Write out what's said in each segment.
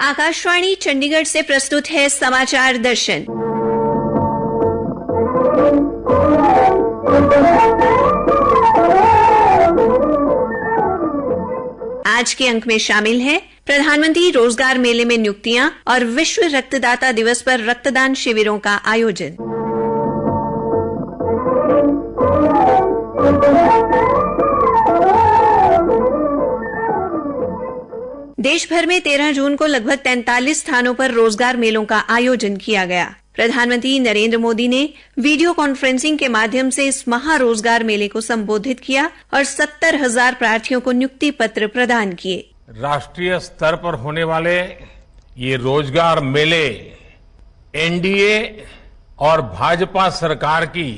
आकाशवाणी चंडीगढ़ से प्रस्तुत है समाचार दर्शन। आज के अंक में शामिल है प्रधानमंत्री रोजगार मेले में नियुक्तियां और विश्व रक्तदाता दिवस पर रक्तदान शिविरों का आयोजन। देश भर में 13 जून को लगभग 43 स्थानों पर रोजगार मेलों का आयोजन किया गया। प्रधानमंत्री नरेंद्र मोदी ने वीडियो कॉन्फ्रेंसिंग के माध्यम से इस महारोजगार मेले को संबोधित किया और 70,000 प्रार्थियों को नियुक्ति पत्र प्रदान किए। राष्ट्रीय स्तर पर होने वाले ये रोजगार मेले एनडीए और भाजपा सरकार की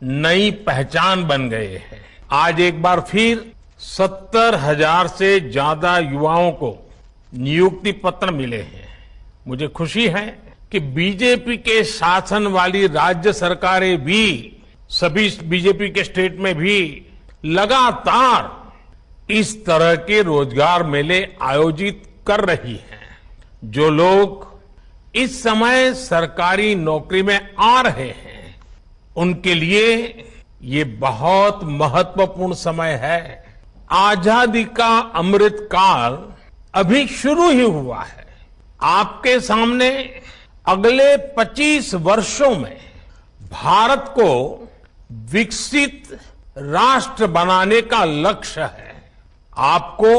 नई पहचान बन गए हैं। आज एक बार फिर 70,000 से ज्यादा युवाओं को नियुक्ति पत्र मिले हैं। मुझे खुशी है कि बीजेपी के शासन वाली राज्य सरकारें भी सभी बीजेपी के स्टेट में भी लगातार इस तरह के रोजगार मेले आयोजित कर रही हैं। जो लोग इस समय सरकारी नौकरी में आ रहे हैं उनके लिए ये बहुत महत्वपूर्ण समय है। आजादी का अमृत काल अभी शुरू ही हुआ है। आपके सामने अगले 25 वर्षों में भारत को विकसित राष्ट्र बनाने का लक्ष्य है। आपको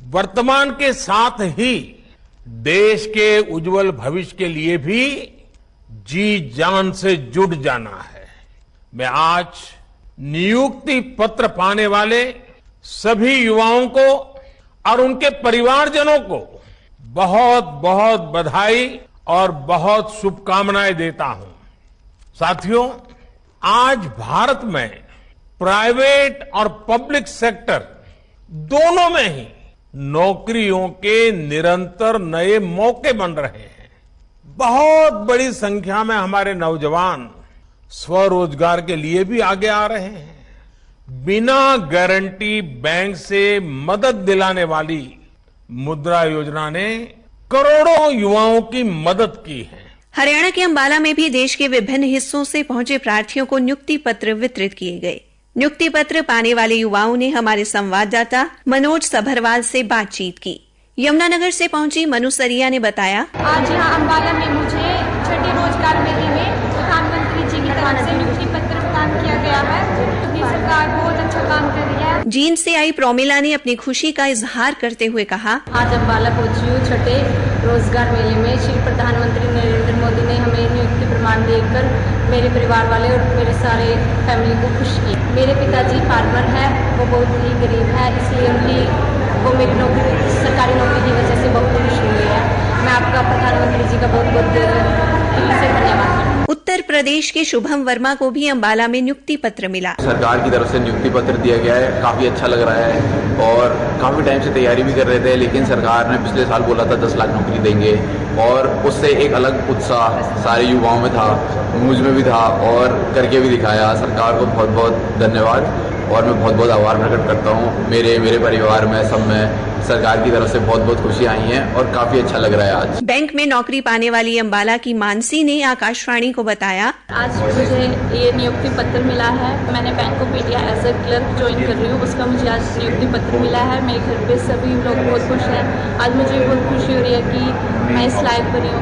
वर्तमान के साथ ही देश के उज्जवल भविष्य के लिए भी जी जान से जुट जाना है। मैं आज नियुक्ति पत्र पाने वाले सभी युवाओं को और उनके परिवारजनों को बहुत बहुत बधाई और बहुत शुभकामनाएं देता हूं। साथियों, आज भारत में प्राइवेट और पब्लिक सेक्टर दोनों में ही नौकरियों के निरंतर नए मौके बन रहे हैं। बहुत बड़ी संख्या में हमारे नौजवान स्वरोजगार के लिए भी आगे आ रहे हैं। बिना गारंटी बैंक से मदद दिलाने वाली मुद्रा योजना ने करोड़ों युवाओं की मदद की है। हरियाणा के अंबाला में भी देश के विभिन्न हिस्सों से पहुंचे प्रार्थियों को नियुक्ति पत्र वितरित किए गए। नियुक्ति पत्र पाने वाले युवाओं ने हमारे संवाददाता मनोज सभरवाल से बातचीत की। यमुनानगर से पहुंची मनु सरिया ने बताया, आज यहाँ अंबाला में मुझे छठे रोजगार मेले में प्रधानमंत्री जी की तरफ से नियुक्ति पत्र प्रदान किया गया है। सरकार बहुत अच्छा काम कर रही है। जींद से आई प्रोमिला ने अपनी खुशी का इजहार करते हुए कहा, आज अंबाला पहुंची हूँ छठे रोजगार मेले में। श्री प्रधानमंत्री नरेंद्र मोदी ने हमें नियुक्ति प्रमाण देकर मेरे परिवार वाले और मेरे सारे फैमिली को खुश किया। मेरे पिताजी फार्मर हैं, वो बहुत ही गरीब है, इसलिए वो मेरी नौकरी सरकारी नौकरी की वजह से बहुत खुश हुई है। मैं आपका प्रधानमंत्री जी का बहुत बहुत धन्यवाद। उत्तर प्रदेश के शुभम वर्मा को भी अंबाला में नियुक्ति पत्र मिला। सरकार की तरफ से नियुक्ति पत्र दिया गया है, काफी अच्छा लग रहा है और काफी टाइम से तैयारी भी कर रहे थे, लेकिन सरकार ने पिछले साल बोला था 10 लाख नौकरी देंगे और उससे एक अलग उत्साह सारे युवाओं में था, मुझ में भी था और करके भी दिखाया। सरकार को बहुत बहुत धन्यवाद और मैं बहुत बहुत आभार प्रकट करता हूँ। मेरे परिवार में सब में सरकार की तरफ से बहुत बहुत खुशी आई है और काफी अच्छा लग रहा है। आज बैंक में नौकरी पाने वाली अंबाला की मानसी ने आकाशवाणी को बताया, आज मुझे ये नियुक्ति पत्र मिला है। मैंने bank of India as a clerk join कर रही हूँ, उसका मुझे आज नियुक्ति पत्र मिला है। मेरे घर पे सभी लोग बहुत खुश हैं। आज मुझे बहुत खुशी हो रही है कि मैं इस लायक बनी हूँ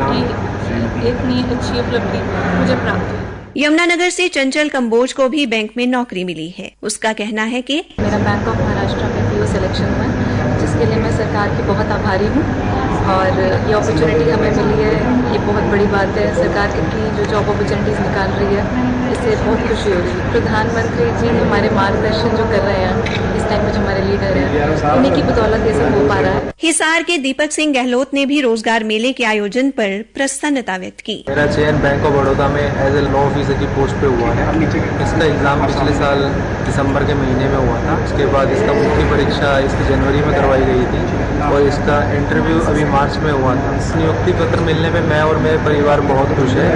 कि इतनी अच्छी उपलब्धि मुझे प्राप्त हुई। यमुनानगर से चंचल कंबोज को भी बैंक में नौकरी मिली है। उसका कहना है कि मेरा बैंक ऑफ महाराष्ट्र में पीओ सिलेक्शन हुआ, जिसके लिए मैं सरकार की बहुत आभारी हूँ और ये अपॉर्चुनिटी हमें मिली है, ये बहुत बड़ी बात है। सरकार की जो जॉब अपॉर्चुनिटीज निकाल रही है, इससे बहुत खुशी हो रही है। प्रधानमंत्री जी हमारे मार्गदर्शन जो कर रहे हैं इस टाइम में, जो हमारे लीडर हैं, उन्हीं की बदौलत ये सब हो पा रहा है। हिसार के दीपक सिंह गहलोत ने भी रोजगार मेले के आयोजन पर प्रसन्नता व्यक्त की। मेरा चयन बैंक ऑफ बड़ौदा में एज ए 9 फीसदी पोस्ट पे हुआ है। इसका एग्जाम पिछले साल दिसंबर के महीने में हुआ था। उसके बाद इसका मुख्य परीक्षा इसकी जनवरी में करवाई गई थी। और इसका इंटरव्यू अभी मार्च में हुआ था। नियुक्ति पत्र मिलने में मैं और मेरे परिवार बहुत खुश है।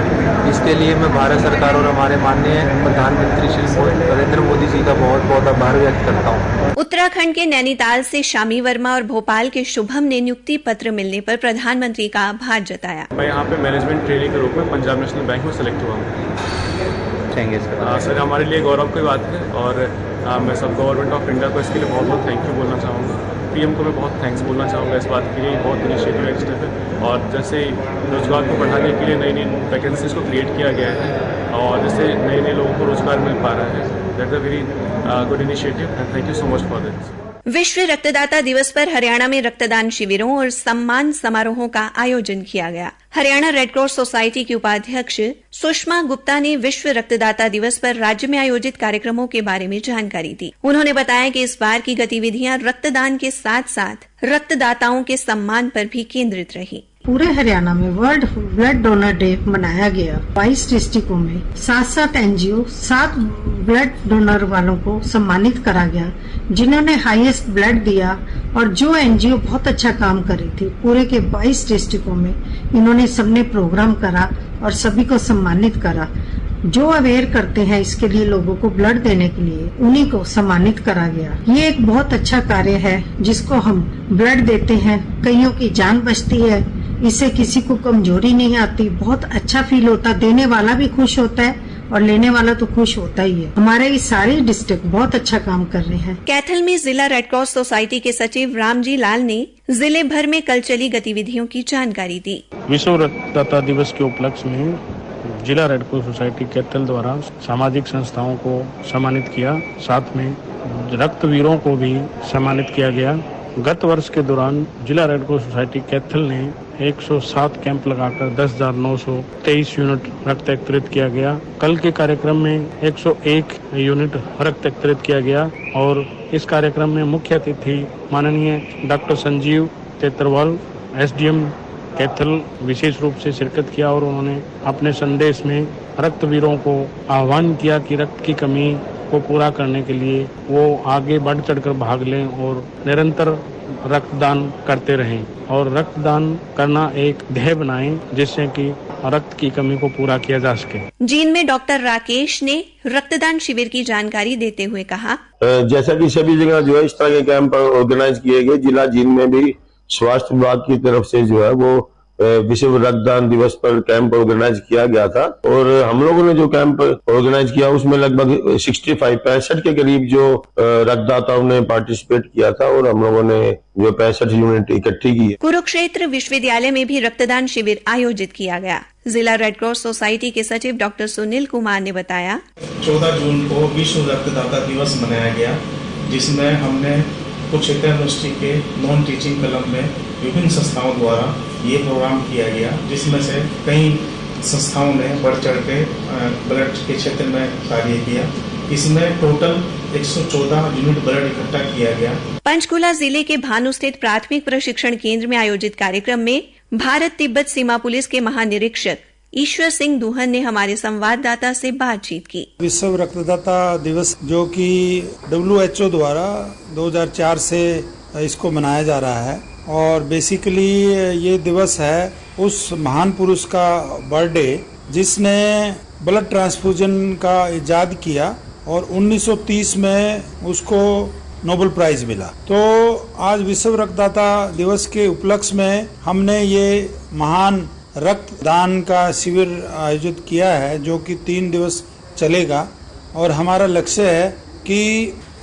इसके लिए मैं भारत सरकार और हमारे माननीय प्रधानमंत्री श्री नरेंद्र मोदी जी का बहुत बहुत आभार व्यक्त करता हूँ। उत्तराखंड के नैनीताल से शामी वर्मा और भोपाल के शुभम ने नियुक्ति पत्र मिलने पर प्रधानमंत्री का आभार जताया। मैं यहाँ पे मैनेजमेंट ट्रेनिंग के रूप में पंजाब नेशनल बैंक में सेलेक्ट हुआ हूँ। सर हमारे लिए गौरव की बात है और मैं सब गवर्नमेंट ऑफ इंडिया को इसके लिए बहुत बहुत थैंक यू बोलना चाहूँगा। पीएम को मैं बहुत थैंक्स बोलना चाहूँगा इस बात के लिए, बहुत इनिशिएटिव एक स्टेप है। और जैसे रोजगार को बढ़ाने के लिए नई नई वैकेंसीज को क्रिएट किया गया है और जैसे नए नए लोगों को रोजगार मिल पा रहा है, that's a very good initiative and thank you so much for this. विश्व रक्तदाता दिवस पर हरियाणा में रक्तदान शिविरों और सम्मान समारोहों का आयोजन किया गया। हरियाणा रेड क्रॉस सोसाइटी की उपाध्यक्ष सुषमा गुप्ता ने विश्व रक्तदाता दिवस पर राज्य में आयोजित कार्यक्रमों के बारे में जानकारी दी। उन्होंने बताया कि इस बार की गतिविधियां रक्तदान के साथ साथ रक्तदाताओं के सम्मान पर भी केंद्रित रही। पूरे हरियाणा में वर्ल्ड ब्लड डोनर डे मनाया गया। 22 डिस्ट्रिक्टों में 7 एनजीओ 7 ब्लड डोनर वालों को सम्मानित करा गया जिन्होंने हाईएस्ट ब्लड दिया, और जो एनजीओ बहुत अच्छा काम कर रही थी पूरे के 22 डिस्ट्रिक्टों में इन्होंने सबने प्रोग्राम करा और सभी को सम्मानित करा। जो अवेयर करते हैं इसके लिए लोगों को ब्लड देने के लिए, उन्हीं को सम्मानित करा गया। ये एक बहुत अच्छा कार्य है जिसको हम ब्लड देते हैं, कईयों की जान बचती है, इससे किसी को कमजोरी नहीं आती, बहुत अच्छा फील होता, देने वाला भी खुश होता है और लेने वाला तो खुश होता ही है। हमारे ये सारे डिस्ट्रिक्ट बहुत अच्छा काम कर रहे हैं। कैथल में जिला रेड क्रॉस सोसाइटी के सचिव रामजी लाल ने जिले भर में कल चली गतिविधियों की जानकारी दी। विश्व रक्तदाता दिवस के उपलक्ष्य में जिला रेड क्रॉस सोसाइटी कैथल द्वारा सामाजिक संस्थाओं को सम्मानित किया, साथ में रक्तवीरों को भी सम्मानित किया गया। गत वर्ष के दौरान जिला रेड क्रॉस सोसाइटी कैथल ने 107 कैंप लगाकर 10,923 यूनिट रक्त एकत्रित किया गया। कल के कार्यक्रम में 101 यूनिट रक्त एकत्रित किया गया और इस कार्यक्रम में मुख्य अतिथि माननीय डॉक्टर संजीव तेतरवाल एसडीएम कैथल विशेष रूप से शिरकत किया और उन्होंने अपने संदेश में रक्तवीरों को आह्वान किया कि रक्त की कमी को पूरा करने के लिए वो आगे बढ़ चढ़कर भाग लें और निरंतर रक्तदान करते रहें और रक्तदान करना एक ध्येय बनाएं जिससे कि रक्त की कमी को पूरा किया जा सके। जींद में डॉक्टर राकेश ने रक्तदान शिविर की जानकारी देते हुए कहा, जैसा कि सभी जगह जो है इस तरह के कैंप ऑर्गेनाइज किए गए, जिला जींद में भी स्वास्थ्य विभाग की तरफ से जो है वो विश्व रक्तदान दिवस पर कैंप ऑर्गेनाइज किया गया था और हम लोगों ने जो कैंप ऑर्गेनाइज किया उसमें लगभग 65 के करीब जो रक्तदाताओं ने पार्टिसिपेट किया था और हम लोगों ने जो 65 यूनिट इकट्ठी की। कुरुक्षेत्र विश्वविद्यालय में भी रक्तदान शिविर आयोजित किया गया। जिला रेड क्रॉस सोसाइटी के सचिव डॉक्टर सुनील कुमार ने बताया, 14 जून को विश्व रक्तदाता दिवस मनाया गया, जिसमें हमने कुरुक्षेत्र यूनिवर्सिटी के नॉन टीचिंग कलम में विभिन्न संस्थाओं द्वारा ये प्रोग्राम किया गया, जिसमें से कई संस्थाओं ने बढ़ चढ़ के ब्लड के क्षेत्र में कार्य किया। इसमें टोटल 114 यूनिट ब्लड इकट्ठा किया गया। पंचकुला जिले के भानु स्थित प्राथमिक प्रशिक्षण केंद्र में आयोजित कार्यक्रम में भारत तिब्बत सीमा पुलिस के महानिरीक्षक ईश्वर सिंह दुहन ने हमारे संवाददाता से बातचीत की। विश्व रक्तदाता दिवस जो कि WHO द्वारा 2004 से इसको मनाया जा रहा है और बेसिकली ये दिवस है उस महान पुरुष का बर्थडे जिसने ब्लड ट्रांसफ्यूजन का इजाद किया और 1930 में उसको नोबेल प्राइज मिला। तो आज विश्व रक्तदाता दिवस के उपलक्ष्य में हमने ये महान रक्तदान का शिविर आयोजित किया है जो कि 3 दिवस चलेगा और हमारा लक्ष्य है कि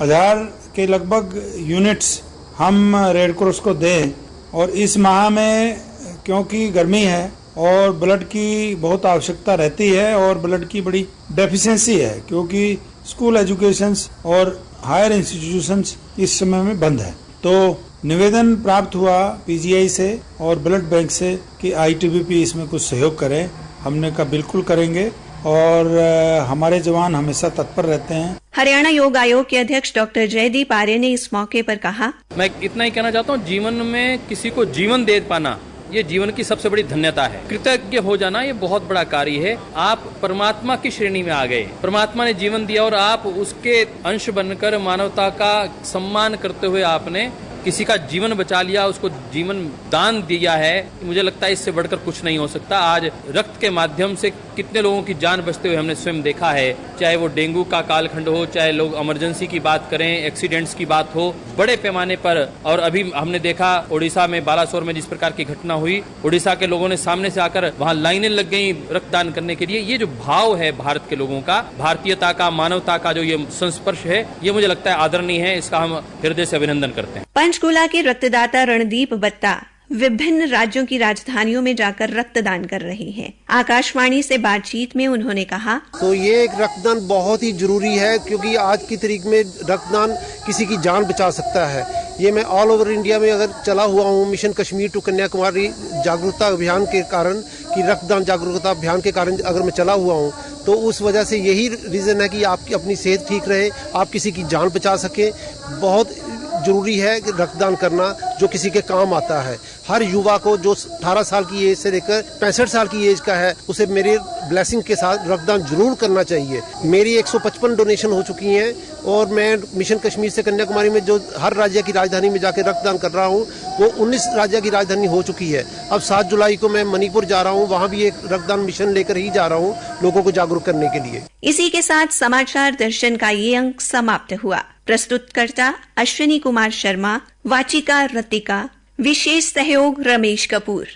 1000 के लगभग यूनिट्स हम रेड क्रॉस को दें और इस माह में क्योंकि गर्मी है और ब्लड की बहुत आवश्यकता रहती है और ब्लड की बड़ी डेफिशिएंसी है क्योंकि स्कूल एजुकेशंस और हायर इंस्टीट्यूशंस इस समय में बंद है। तो निवेदन प्राप्त हुआ पीजीआई से और ब्लड बैंक से कि आईटीबीपी इसमें कुछ सहयोग करें। हमने कहा बिल्कुल करेंगे और हमारे जवान हमेशा तत्पर रहते हैं। हरियाणा योग आयोग के अध्यक्ष डॉक्टर जयदीप आर्य ने इस मौके पर कहा, मैं इतना ही कहना चाहता हूँ, जीवन में किसी को जीवन दे पाना ये जीवन की सबसे बड़ी धन्यता है। कृतज्ञ हो जाना ये बहुत बड़ा कार्य है। आप परमात्मा की श्रेणी में आ गए, परमात्मा ने जीवन दिया और आप उसके अंश बनकर मानवता का सम्मान करते हुए आपने किसी का जीवन बचा लिया, उसको जीवन दान दिया है, मुझे लगता है इससे बढ़कर कुछ नहीं हो सकता। आज रक्त के माध्यम से कितने लोगों की जान बचते हुए हमने स्वयं देखा है, चाहे वो डेंगू का कालखंड हो, चाहे लोग इमरजेंसी की बात करें, एक्सीडेंट्स की बात हो, बड़े पैमाने पर। और अभी हमने देखा ओडिशा में बालासोर में जिस प्रकार की घटना हुई, ओडिशा के लोगों ने सामने से आकर वहां लाइनें लग गई रक्तदान करने के लिए। ये जो भाव है भारत के लोगों का, भारतीयता का, मानवता का जो ये संस्पर्श है, ये मुझे लगता है आदरणीय है। इसका हम हृदय से अभिनंदन करते हैं। पंचकूला के रक्तदाता रणदीप बत्ता विभिन्न राज्यों की राजधानियों में जाकर रक्तदान कर रहे हैं। आकाशवाणी से बातचीत में उन्होंने कहा, तो ये एक रक्तदान बहुत ही जरूरी है, क्योंकि आज की तारीख में रक्तदान किसी की जान बचा सकता है। ये मैं ऑल ओवर इंडिया में अगर चला हुआ हूँ मिशन कश्मीर टू कन्याकुमारी जागरूकता अभियान के कारण, कि रक्तदान जागरूकता अभियान के कारण अगर मैं चला हुआ हूँ, तो उस वजह से यही रीज़न है कि आपकी अपनी सेहत ठीक रहे, आप किसी की जान बचा सकें। बहुत जरूरी है कि रक्तदान करना जो किसी के काम आता है। हर युवा को जो 18 साल की एज से लेकर 65 साल की एज का है, उसे मेरे ब्लेसिंग के साथ रक्तदान जरूर करना चाहिए। मेरी 155 डोनेशन हो चुकी हैं और मैं मिशन कश्मीर से कन्याकुमारी में जो हर राज्य की राजधानी में जाकर रक्तदान कर रहा हूँ, वो 19 राज्य की राजधानी हो चुकी है। अब 7 जुलाई को मैं मणिपुर जा रहा हूँ, वहाँ भी एक रक्तदान मिशन लेकर ही जा रहा हूँ लोगों को जागरूक करने के लिए। इसी के साथ समाचार दर्शन का ये अंक समाप्त हुआ। प्रस्तुतकर्ता अश्विनी कुमार शर्मा, वाचिका रतिका, विशेष सहयोग रमेश कपूर।